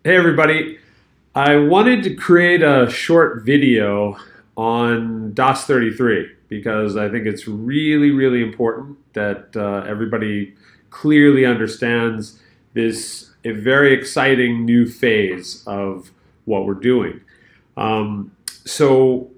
Hey everybody, I wanted to create a short video on Das33 because I think it's really important that everybody clearly understands this a very exciting new phase of what we're doing. So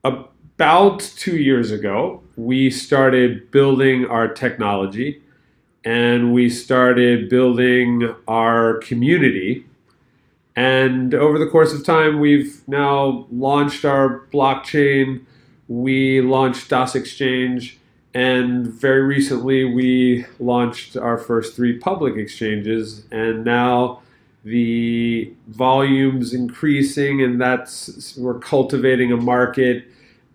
about 2 years ago, we started building our technology and we started building our community, and over the course of time, we've now launched our blockchain. We launched Das Exchange, and very recently we launched our first three public exchanges. And now the volume's increasing, and we're cultivating a market.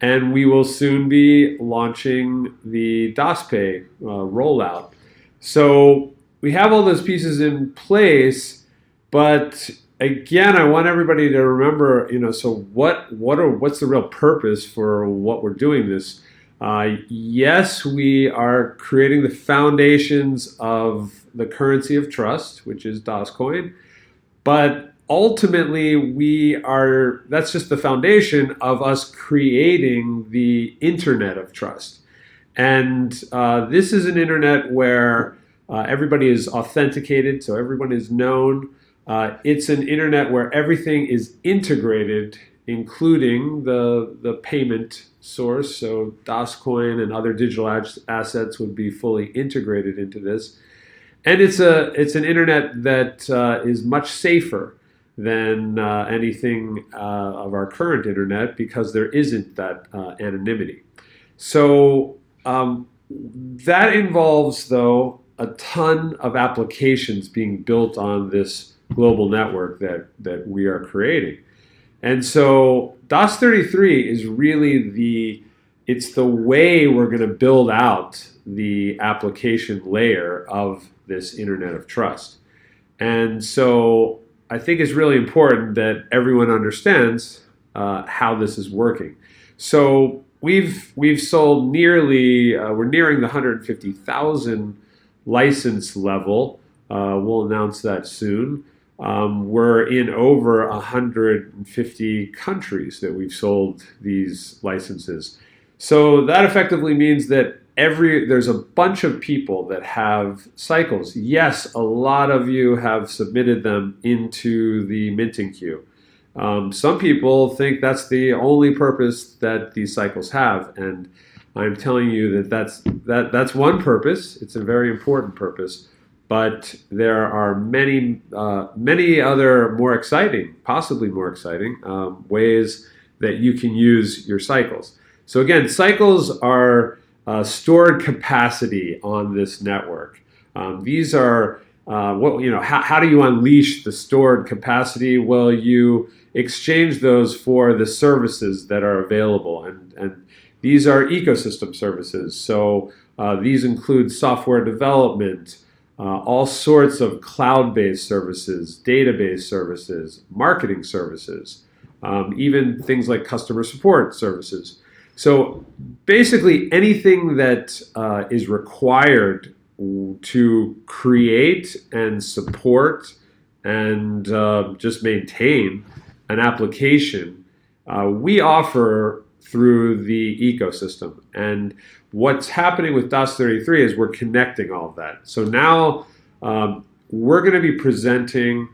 And we will soon be launching the DasPay rollout. So we have all those pieces in place, but again, I want everybody to remember, so what's the real purpose for what we're doing this? Yes, we are creating the foundations of the currency of trust, which is DasCoin, but ultimately that's just the foundation of us creating the internet of trust. And this is an internet where everybody is authenticated, so everyone is known. It's an internet where everything is integrated, including the payment source. So DasCoin and other digital assets would be fully integrated into this. And it's an internet that is much safer than anything of our current internet because there isn't that anonymity. So that involves, though, a ton of applications being built on this global network that we are creating. And so Das33 is really it's the way we're going to build out the application layer of this Internet of Trust. And so I think it's really important that everyone understands how this is working. So we've sold we're nearing the 150,000 license level. We'll announce that soon. We're in over 150 countries that we've sold these licenses. So that effectively means that there's a bunch of people that have cycles. Yes, a lot of you have submitted them into the minting queue. Some people think that's the only purpose that these cycles have, and I'm telling you that's one purpose. It's a very important purpose. But there are many other possibly more exciting ways that you can use your cycles. So again, cycles are stored capacity on this network. These are how do you unleash the stored capacity? Well, you exchange those for the services that are available, and these are ecosystem services. So these include software development, all sorts of cloud-based services, database services, marketing services, even things like customer support services. So basically anything that is required to create and support and just maintain an application, we offer through the ecosystem. And what's happening with Das33 is we're connecting all of that. So now we're going to be presenting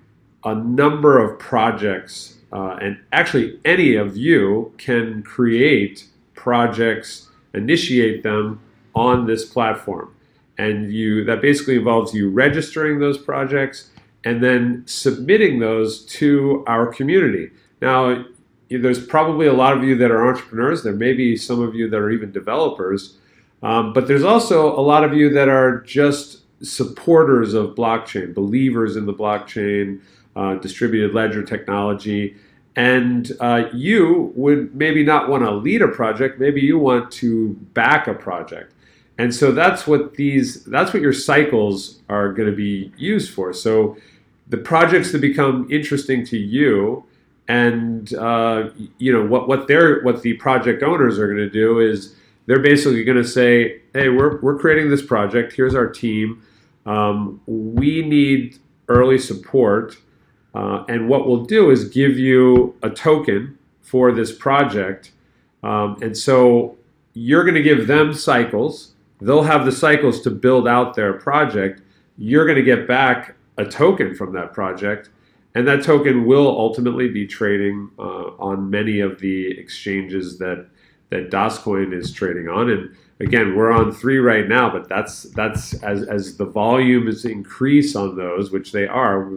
a number of projects, and actually any of you can create projects, initiate them on this platform. And that basically involves you registering those projects and then submitting those to our community. Now, there's probably a lot of you that are entrepreneurs. There may be some of you that are even developers. But there's also a lot of you that are just supporters of blockchain, believers in the blockchain, distributed ledger technology. And you would maybe not want to lead a project. Maybe you want to back a project. And so that's what your cycles are going to be used for. So the projects that become interesting to you, and what the project owners are going to do is they're basically going to say, hey, we're creating this project. Here's our team. We need early support. And what we'll do is give you a token for this project. And so you're going to give them cycles. They'll have the cycles to build out their project. You're going to get back a token from that project. And that token will ultimately be trading on many of the exchanges that DasCoin is trading on. And again, we're on 3 right now, but that's as the volume is increase on those, which they are.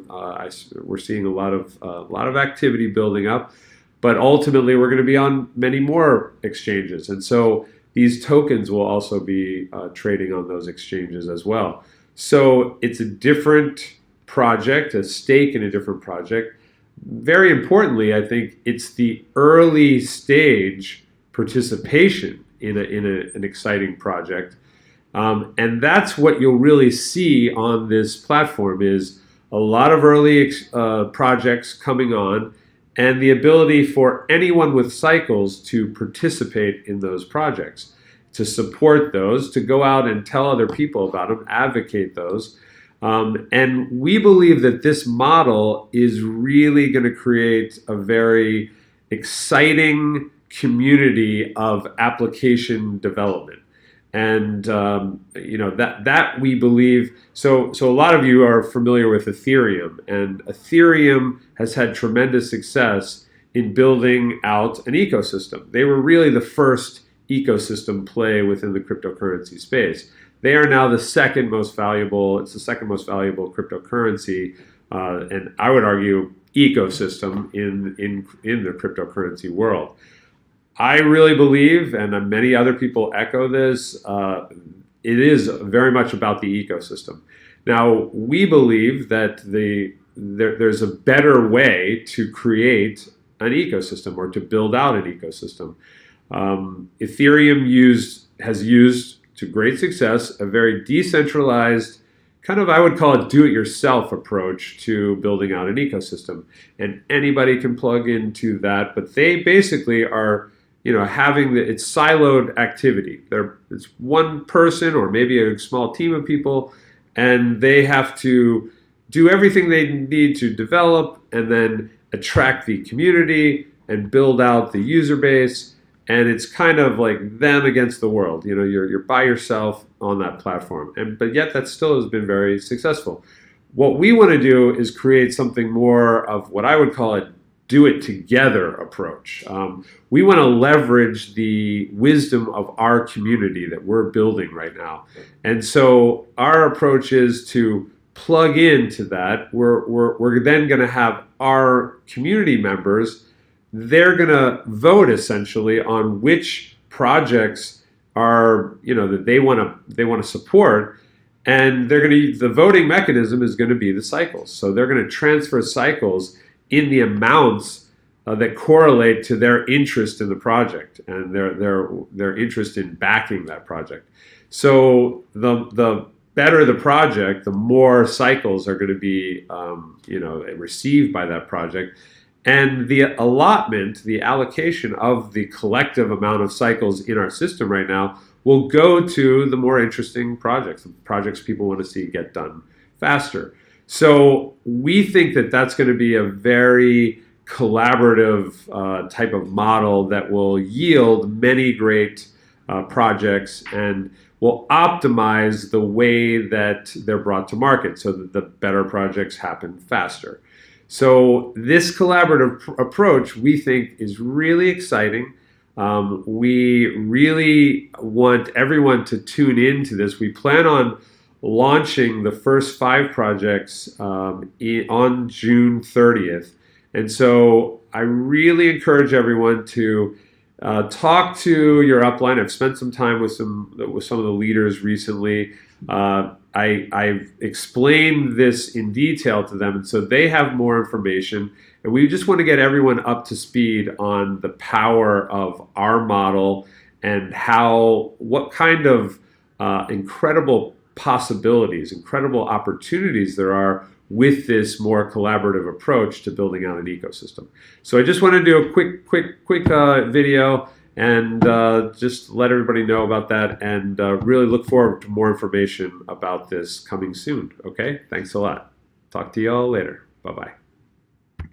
We're seeing a lot of activity building up, but ultimately we're going to be on many more exchanges, and so these tokens will also be trading on those exchanges as well. So it's a different project, a stake in a different project. Very importantly, I think it's the early stage participation in an exciting project. And that's what you'll really see on this platform is a lot of early projects coming on and the ability for anyone with cycles to participate in those projects, to support those, to go out and tell other people about them, advocate those. And we believe that this model is really going to create a very exciting community of application development. And that we believe, so a lot of you are familiar with Ethereum, and Ethereum has had tremendous success in building out an ecosystem. They were really the first ecosystem play within the cryptocurrency space. They are now the second most valuable, it's the second most valuable cryptocurrency, and I would argue ecosystem in the cryptocurrency world. I really believe, and many other people echo this, it is very much about the ecosystem. Now, we believe that there's a better way to create an ecosystem or to build out an ecosystem. Ethereum has used to great success a very decentralized, kind of, I would call it do-it-yourself approach to building out an ecosystem. And anybody can plug into that, but they basically are having it's siloed activity. It's one person or maybe a small team of people, and they have to do everything they need to develop and then attract the community and build out the user base. And it's kind of like them against the world. You're by yourself on that platform, but yet that still has been very successful. What we want to do is create something more of what I would call a do-it-together approach. We want to leverage the wisdom of our community that we're building right now. And so our approach is to plug into that. We're then going to have our community members, they're going to vote essentially on which projects are, that they want to support. And the voting mechanism is going to be the cycles. So they're going to transfer cycles in the amounts that correlate to their interest in the project and their interest in backing that project. So the better the project, the more cycles are going to be received by that project, and the allotment, the allocation of the collective amount of cycles in our system right now will go to the more interesting projects, the projects people want to see get done faster. So we think that that's going to be a very collaborative type of model that will yield many great projects and will optimize the way that they're brought to market so that the better projects happen faster. So this collaborative approach we think is really exciting. We really want everyone to tune into this. We plan on launching the first 5 projects on June 30th. And so I really encourage everyone to talk to your upline. I've spent some time with some of the leaders recently. I've explained this in detail to them, and so they have more information. And we just want to get everyone up to speed on the power of our model and what kind of incredible possibilities, incredible opportunities there are with this more collaborative approach to building out an ecosystem. So I just want to do a quick video and just let everybody know about that, and really look forward to more information about this coming soon. Okay, thanks a lot. Talk to you all later. Bye-bye.